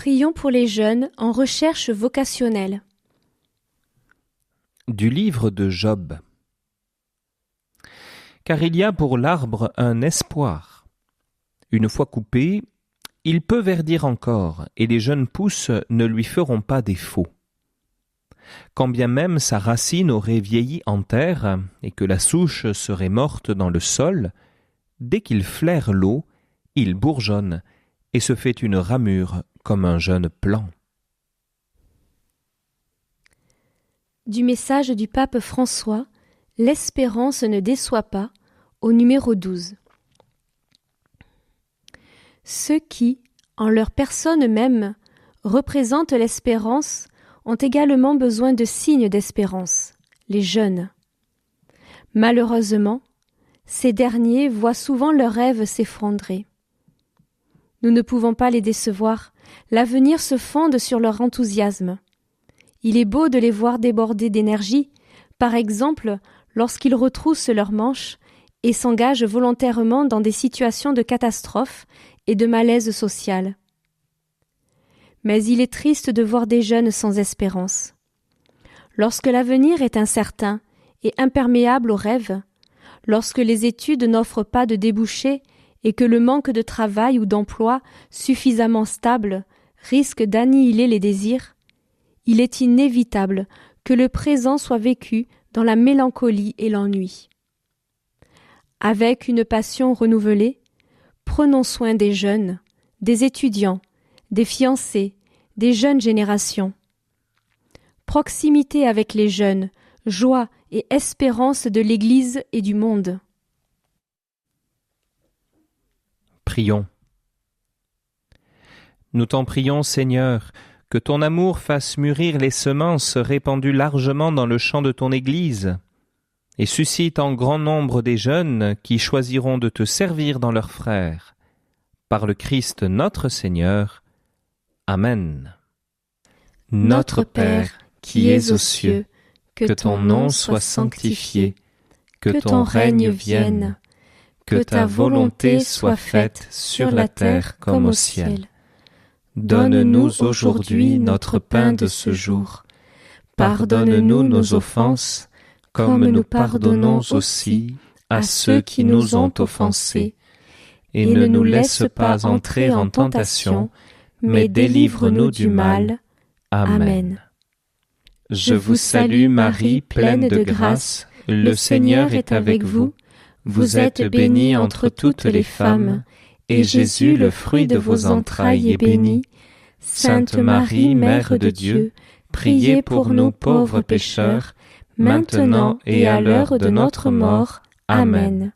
Prions pour les jeunes en recherche vocationnelle. Du livre de Job. Car il y a pour l'arbre un espoir. Une fois coupé, il peut verdir encore, et les jeunes pousses ne lui feront pas défaut. Quand bien même sa racine aurait vieilli en terre, et que la souche serait morte dans le sol, dès qu'il flaire l'eau, il bourgeonne, et se fait une ramure comme un jeune plant. Du message du pape François, l'espérance ne déçoit pas, au numéro 12. Ceux qui, en leur personne même, représentent l'espérance ont également besoin de signes d'espérance, les jeunes. Malheureusement, ces derniers voient souvent leurs rêves s'effondrer. Nous ne pouvons pas les décevoir, l'avenir se fonde sur leur enthousiasme. Il est beau de les voir déborder d'énergie, par exemple lorsqu'ils retroussent leurs manches et s'engagent volontairement dans des situations de catastrophe et de malaise social. Mais il est triste de voir des jeunes sans espérance. Lorsque l'avenir est incertain et imperméable aux rêves, lorsque les études n'offrent pas de débouchés et que le manque de travail ou d'emploi suffisamment stable risque d'annihiler les désirs, il est inévitable que le présent soit vécu dans la mélancolie et l'ennui. Avec une passion renouvelée, prenons soin des jeunes, des étudiants, des fiancés, des jeunes générations. Proximité avec les jeunes, joie et espérance de l'Église et du monde. Prions. Nous t'en prions, Seigneur, que ton amour fasse mûrir les semences répandues largement dans le champ de ton Église, et suscite en grand nombre des jeunes qui choisiront de te servir dans leurs frères. Par le Christ notre Seigneur. Amen. Notre Père, qui es aux cieux, que ton nom soit sanctifié, que ton règne vienne, que ta volonté soit faite sur la terre comme au ciel. Donne-nous aujourd'hui notre pain de ce jour. Pardonne-nous nos offenses, comme nous pardonnons aussi à ceux qui nous ont offensés. Et ne nous laisse pas entrer en tentation, mais délivre-nous du mal. Amen. Je vous salue Marie, pleine de grâce, le Seigneur est avec vous. Vous êtes bénie entre toutes les femmes, et Jésus, le fruit de vos entrailles, est béni. Sainte Marie, Mère de Dieu, priez pour nous pauvres pécheurs, maintenant et à l'heure de notre mort. Amen.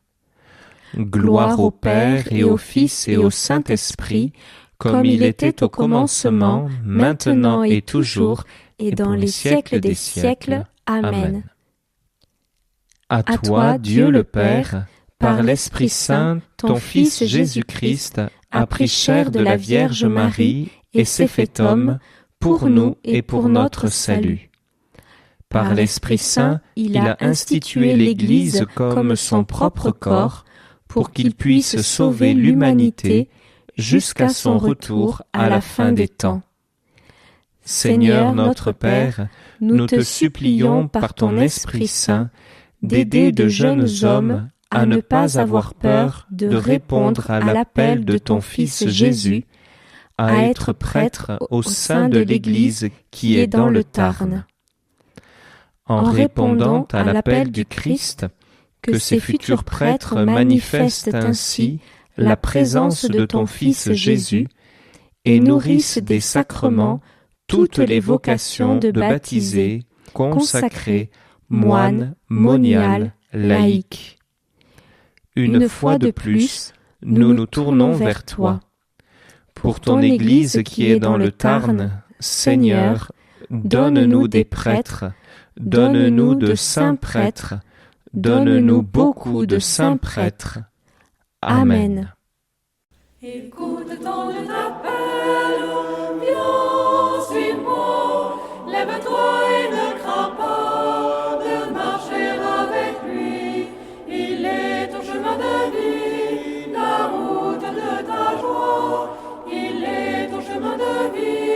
Gloire au Père et au Fils et au Saint-Esprit, comme il était au commencement, maintenant et toujours, et dans les siècles des siècles. Amen. À toi, Dieu le Père, par l'Esprit Saint, ton Fils Jésus-Christ a pris chair de la Vierge Marie et s'est fait homme pour nous et pour notre salut. Par l'Esprit Saint, il a institué l'Église comme son propre corps pour qu'il puisse sauver l'humanité jusqu'à son retour à la fin des temps. Seigneur notre Père, nous te supplions par ton Esprit Saint d'aider de jeunes hommes à ne pas avoir peur de répondre à l'appel de ton Fils Jésus, à être prêtre au sein de l'Église qui est dans le Tarn. En répondant à l'appel du Christ, que ces futurs prêtres manifestent ainsi la présence de ton Fils Jésus et nourrissent des sacrements toutes les vocations de baptisés, consacrés, moines, moniales, laïcs. Une fois de plus, nous nous tournons vers toi. Pour ton Église qui est dans le Tarn, Seigneur, donne-nous des prêtres, donne-nous de saints prêtres, donne-nous beaucoup de saints prêtres. Amen. Écoute ton appel, viens, suis-moi, lève-toi et ne crains pas de marcher avec lui. Il est ton chemin de vie, la route de ta joie. Il est ton chemin de vie.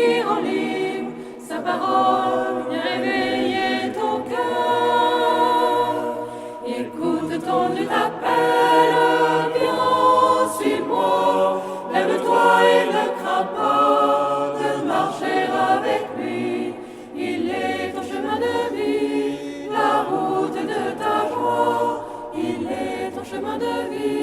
qui rend libre, sa parole vient réveiller ton cœur. Écoute, ton Dieu t'appelle, viens, suis-moi, lève-toi et ne crains pas de marcher avec lui. Il est ton chemin de vie, la route de ta joie, il est ton chemin de vie.